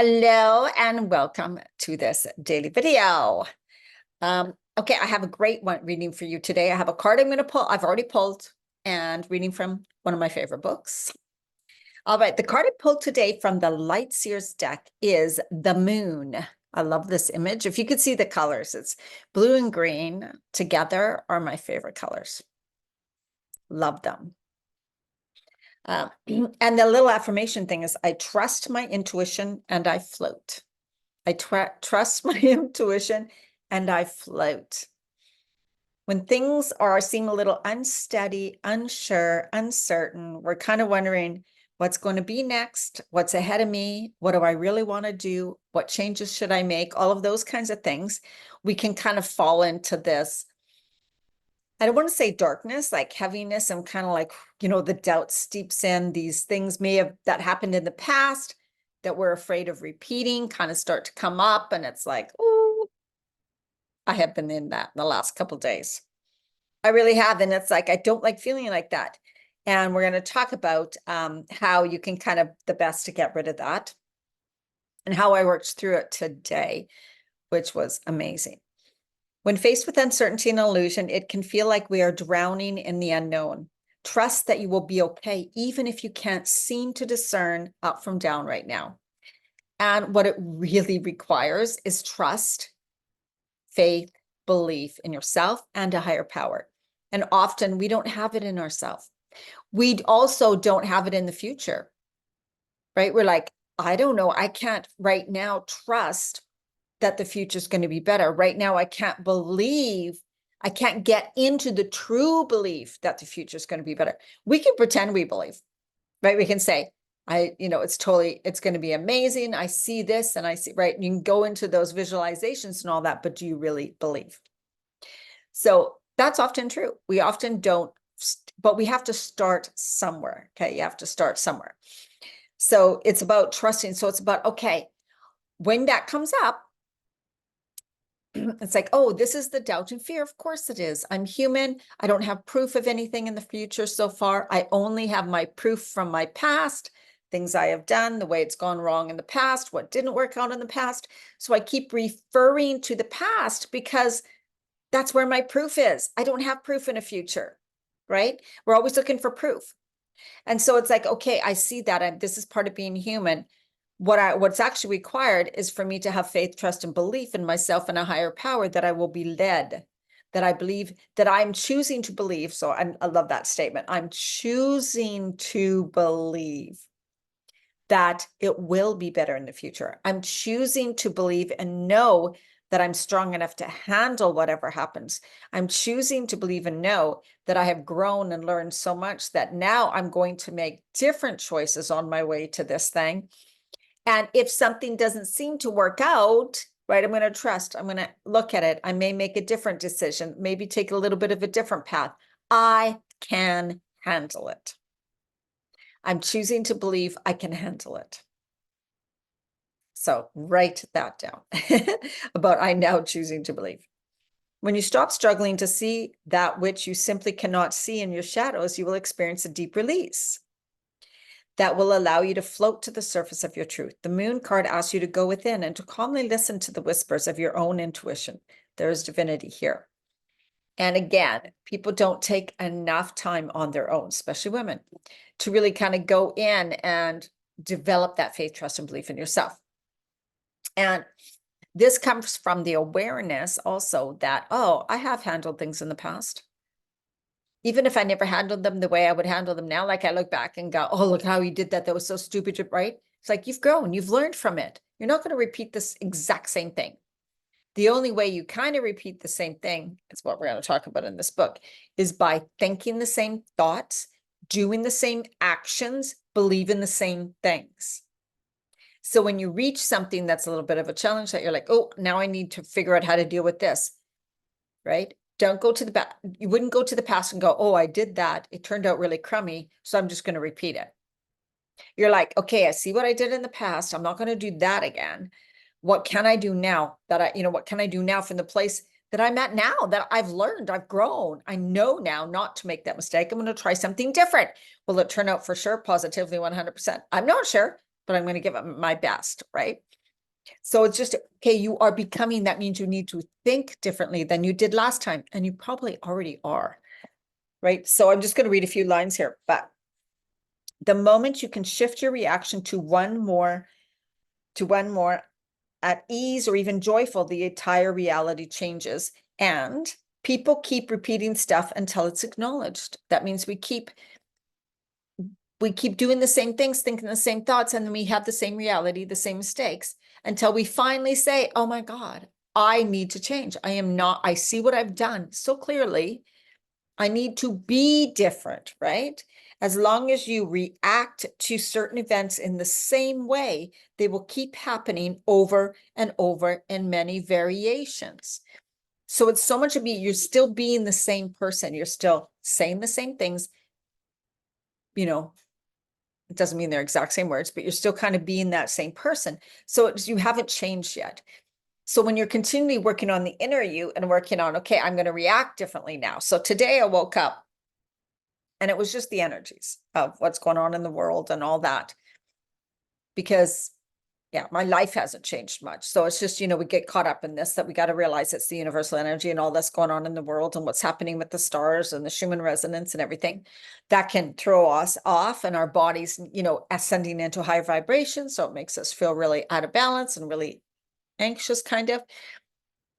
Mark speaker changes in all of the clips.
Speaker 1: Hello and welcome to this daily video. Okay, I have a great one reading for you today. I have a card I'm going to pull. I've already pulled and reading from one of my favorite books. All right, the card I pulled today from the Light Seers deck is the Moon. I love this image. If you could see the colors, it's blue and green together are my favorite colors. Love them. And the little affirmation thing is, I trust my intuition and I float. I trust my intuition and I float. When things seem a little unsteady, unsure, uncertain, we're kind of wondering what's going to be next, what's ahead of me, what do I really want to do, what changes should I make, all of those kinds of things. We can kind of fall into this, I don't want to say darkness, like heaviness, and kind of like, the doubt steeps in. These things that happened in the past that we're afraid of repeating kind of start to come up, and it's like, oh, I have been in that in the last couple of days. I really have, and it's like, I don't like feeling like that. And we're going to talk about how you can the best to get rid of that and how I worked through it today, which was amazing. When faced with uncertainty and illusion, it can feel like we are drowning in the unknown. Trust that you will be okay, even if you can't seem to discern up from down right now. And what it really requires is trust, faith, belief in yourself and a higher power. And often we don't have it in ourselves. We also don't have it in the future, right? We're like, I don't know. I can't right now trust that the future is going to be better. Right now, I can't get into the true belief that the future is going to be better. We can pretend we believe, right? We can say, it's going to be amazing. I see this and I see, right? You can go into those visualizations and all that, but do you really believe? So that's often true. We often don't, but we have to start somewhere. Okay. You have to start somewhere. So it's about trusting. So it's about, okay, when that comes up, it's like, oh, this is the doubt and fear. Of course it is. I'm human. I don't have proof of anything in the future so far. I only have my proof from my past, things I have done, the way it's gone wrong in the past, what didn't work out in the past. So I keep referring to the past because that's where my proof is. I don't have proof in the future, right? We're always looking for proof. And so it's like, okay, I see that. This is part of being human. What's actually required is for me to have faith, trust, and belief in myself and a higher power that I will be led, that I believe, that I'm choosing to believe. So I love that statement. I'm choosing to believe that it will be better in the future. I'm choosing to believe and know that I'm strong enough to handle whatever happens. I'm choosing to believe and know that I have grown and learned so much that now I'm going to make different choices on my way to this thing. And if something doesn't seem to work out, right, I'm going to trust. I'm going to look at it. I may make a different decision, maybe take a little bit of a different path. I can handle it. I'm choosing to believe I can handle it. So write that down about I now choosing to believe. When you stop struggling to see that which you simply cannot see in your shadows, you will experience a deep release that will allow you to float to the surface of your truth. The Moon card asks you to go within and to calmly listen to the whispers of your own intuition. There is divinity here. And again, people don't take enough time on their own, especially women, to really kind of go in and develop that faith, trust, and belief in yourself. And this comes from the awareness also that, oh, I have handled things in the past. Even if I never handled them the way I would handle them now, like I look back and go, oh, look how you did that. That was so stupid, right? It's like you've grown, you've learned from it. You're not going to repeat this exact same thing. The only way you kind of repeat the same thing, is what we're going to talk about in this book, is by thinking the same thoughts, doing the same actions, believing the same things. So when you reach something that's a little bit of a challenge that you're like, oh, now I need to figure out how to deal with this, right? Don't go to the back. You wouldn't go to the past and go, oh, I did that. It turned out really crummy. So I'm just going to repeat it. You're like, okay, I see what I did in the past. I'm not going to do that again. What can I do now what can I do now from the place that I'm at now, that I've learned, I've grown. I know now not to make that mistake. I'm going to try something different. Will it turn out for sure? Positively 100%. I'm not sure, but I'm going to give it my best, right? So it's just, okay, you are becoming, that means you need to think differently than you did last time. And you probably already are, right? So I'm just going to read a few lines here, but the moment you can shift your reaction to one more at ease or even joyful, the entire reality changes. And people keep repeating stuff until it's acknowledged. That means we keep doing the same things, thinking the same thoughts, and then we have the same reality, the same mistakes, until we finally say, oh my God, I need to change. I see what I've done so clearly. I need to be different, right? As long as you react to certain events in the same way, they will keep happening over and over in many variations. So it's so much of you're still being the same person. You're still saying the same things. You know, it doesn't mean they're exact same words, but you're still kind of being that same person. So you haven't changed yet. So when you're continually working on the inner you and working on, okay, I'm going to react differently now. So today I woke up and it was just the energies of what's going on in the world and all that. Because yeah, my life hasn't changed much. So it's just, we get caught up in this, that we got to realize it's the universal energy and all that's going on in the world and what's happening with the stars and the Schumann resonance and everything that can throw us off and our bodies, ascending into high vibration. So it makes us feel really out of balance and really anxious kind of.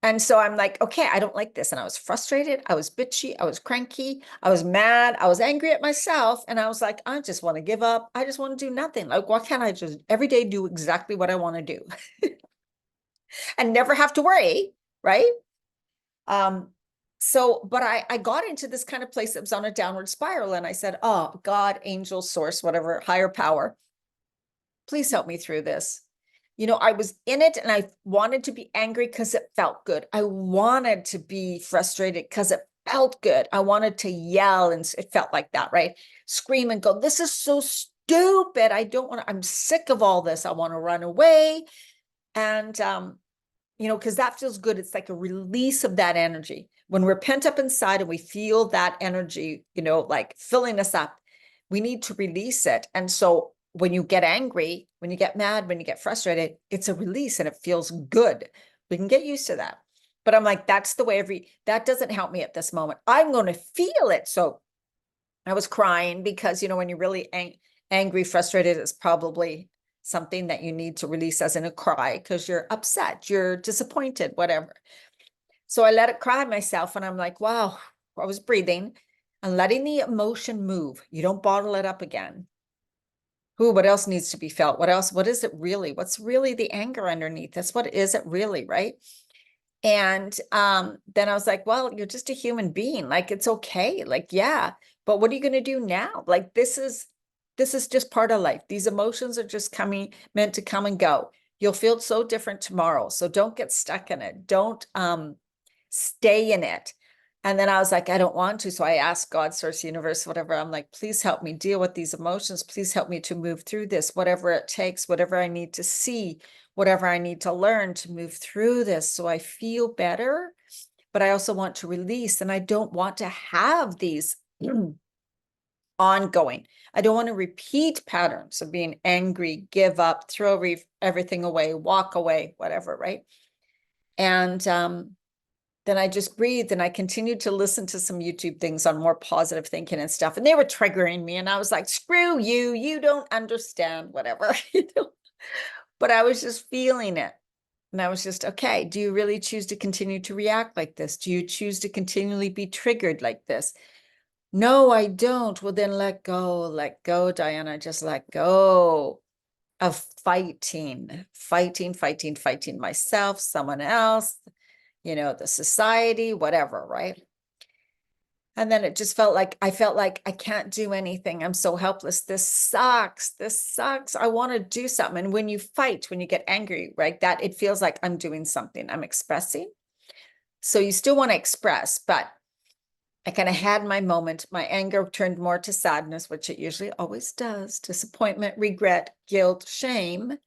Speaker 1: And so I'm like, okay, I don't like this. And I was frustrated. I was bitchy. I was cranky. I was mad. I was angry at myself. And I was like, I just want to give up. I just want to do nothing. Like, why can't I just every day do exactly what I want to do and never have to worry, right? But I got into this kind of place that was on a downward spiral. And I said, oh, God, angel, source, whatever, higher power, please help me through this. I was in it and I wanted to be angry because it felt good. I wanted to be frustrated because it felt good. I wanted to yell and it felt like that, right? Scream and go, this is so stupid. I'm sick of all this. I want to run away. And, because that feels good. It's like a release of that energy. When we're pent up inside and we feel that energy, like filling us up, we need to release it. And so when you get angry, when you get mad, when you get frustrated, it's a release and it feels good. We can get used to that. But I'm like, that's the way that doesn't help me at this moment. I'm going to feel it. So I was crying because, when you're really angry, frustrated, it's probably something that you need to release as in a cry because you're upset, you're disappointed, whatever. So I let it cry myself and I'm like, wow, I was breathing and letting the emotion move. You don't bottle it up again. What else needs to be felt? What else? What is it really? What's really the anger underneath? That's what is it really, right? And then I was like, well, you're just a human being. Like, it's okay. Like, yeah, but what are you going to do now? Like, this is just part of life. These emotions are just meant to come and go. You'll feel so different tomorrow. So don't get stuck in it. Don't stay in it. And then I was like, I don't want to. So I asked God, source, universe, whatever. I'm like, please help me deal with these emotions. Please help me to move through this, whatever it takes, whatever I need to see, whatever I need to learn to move through this so I feel better. But I also want to release, and I don't want to have these ongoing. I don't want to repeat patterns of being angry, give up, throw everything away, walk away, whatever, right? And then I just breathed and I continued to listen to some YouTube things on more positive thinking and stuff. And they were triggering me. And I was like, screw you, you don't understand, whatever. But I was just feeling it. And I was just, okay, do you really choose to continue to react like this? Do you choose to continually be triggered like this? No, I don't. Well, then let go, Diana, just let go of fighting myself, someone else, the society, whatever, right? And then it just I felt like I can't do anything. I'm so helpless. This sucks. I want to do something. And when you fight, when you get angry, right, that it feels like I'm doing something, I'm expressing. So you still want to express, but I kind of had my moment. My anger turned more to sadness, which it usually always does, disappointment, regret, guilt, shame.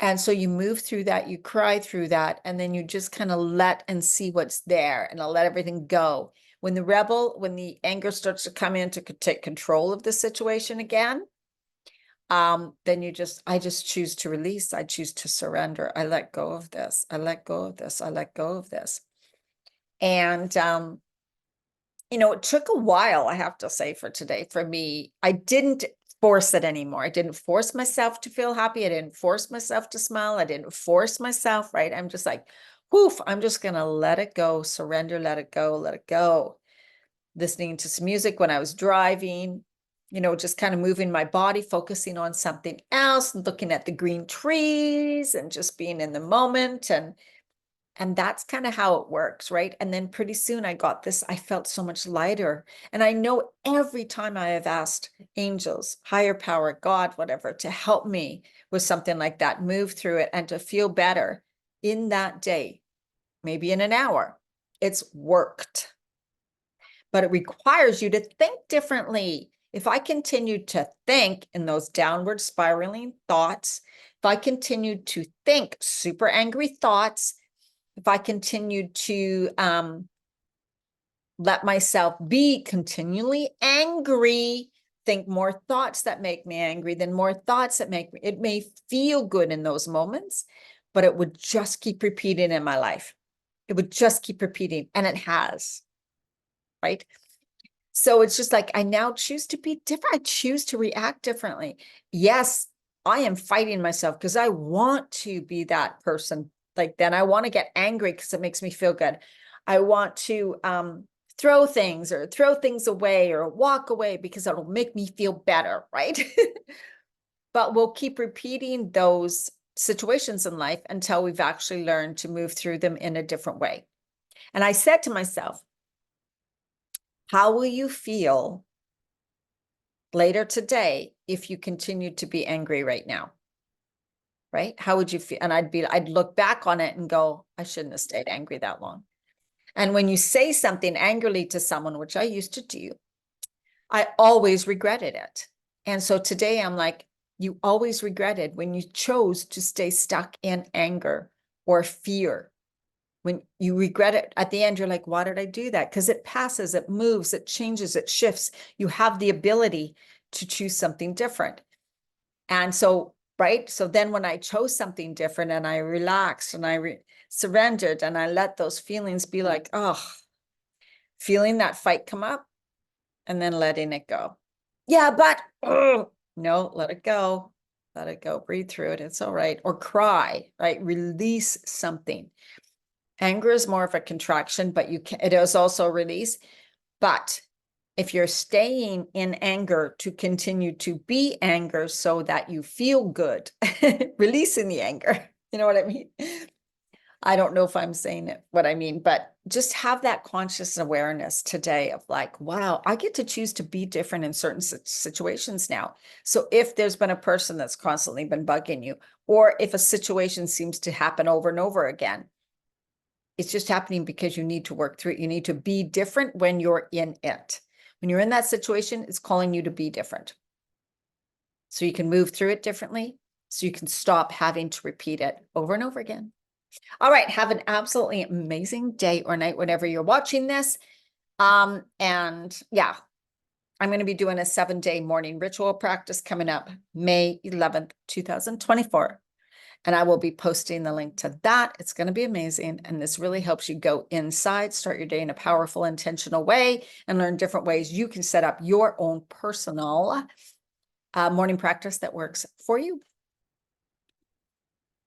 Speaker 1: And so you move through that, you cry through that, and then you just kind of let and see what's there and I'll let everything go. When the anger starts to come in to take control of the situation again, then I just choose to release. I choose to surrender. I let go of this. I let go of this. I let go of this. And, it took a while, I have to say, for today, for me. I didn't force it anymore. I didn't force myself to feel happy. I didn't force myself to smile. I didn't force myself, right? I'm just like, woof, I'm just going to let it go, surrender, let it go, let it go. Listening to some music when I was driving, just kind of moving my body, focusing on something else, and looking at the green trees and just being in the moment. And that's kind of how it works, right? And then pretty soon I felt so much lighter. And I know every time I have asked angels, higher power, God, whatever, to help me with something like that, move through it and to feel better in that day, maybe in an hour, it's worked. But it requires you to think differently. If I continue to think in those downward spiraling thoughts, if I continue to think super angry thoughts, if I continue to let myself be continually angry, think more thoughts that make me angry, then more thoughts that make me, it may feel good in those moments, but it would just keep repeating in my life. It would just keep repeating, and it has, right? So it's just like, I now choose to be different. I choose to react differently. Yes, I am fighting myself because I want to be that person. Like, then I want to get angry because it makes me feel good. I want to throw things away or walk away because it'll make me feel better, right? But we'll keep repeating those situations in life until we've actually learned to move through them in a different way. And I said to myself, how will you feel later today if you continue to be angry right now? Right? How would you feel? And I'd look back on it and go, I shouldn't have stayed angry that long. And when you say something angrily to someone, which I used to do, I always regretted it. And so today I'm like, you always regretted when you chose to stay stuck in anger or fear. When you regret it at the end, you're like, why did I do that? Because it passes, it moves, it changes, it shifts. You have the ability to choose something different. And so, right? So then when I chose something different and I relaxed and I surrendered and I let those feelings be like, oh, feeling that fight come up and then letting it go. Yeah, but no, let it go. Let it go. Breathe through it. It's all right. Or cry, right? Release something. Anger is more of a contraction, but it is also a release. But if you're staying in anger to continue to be anger so that you feel good, releasing the anger, you know what I mean? I don't know if I'm saying it, what I mean, but just have that conscious awareness today of like, wow, I get to choose to be different in certain situations now. So if there's been a person that's constantly been bugging you, or if a situation seems to happen over and over again, it's just happening because you need to work through it. You need to be different when you're in it. When you're in that situation, it's calling you to be different. So you can move through it differently, so you can stop having to repeat it over and over again. All right, have an absolutely amazing day or night whenever you're watching this. And yeah, I'm going to be doing a 7-day morning ritual practice coming up May 11th, 2024. And I will be posting the link to that. It's going to be amazing. And this really helps you go inside, start your day in a powerful, intentional way, and learn different ways you can set up your own personal morning practice that works for you.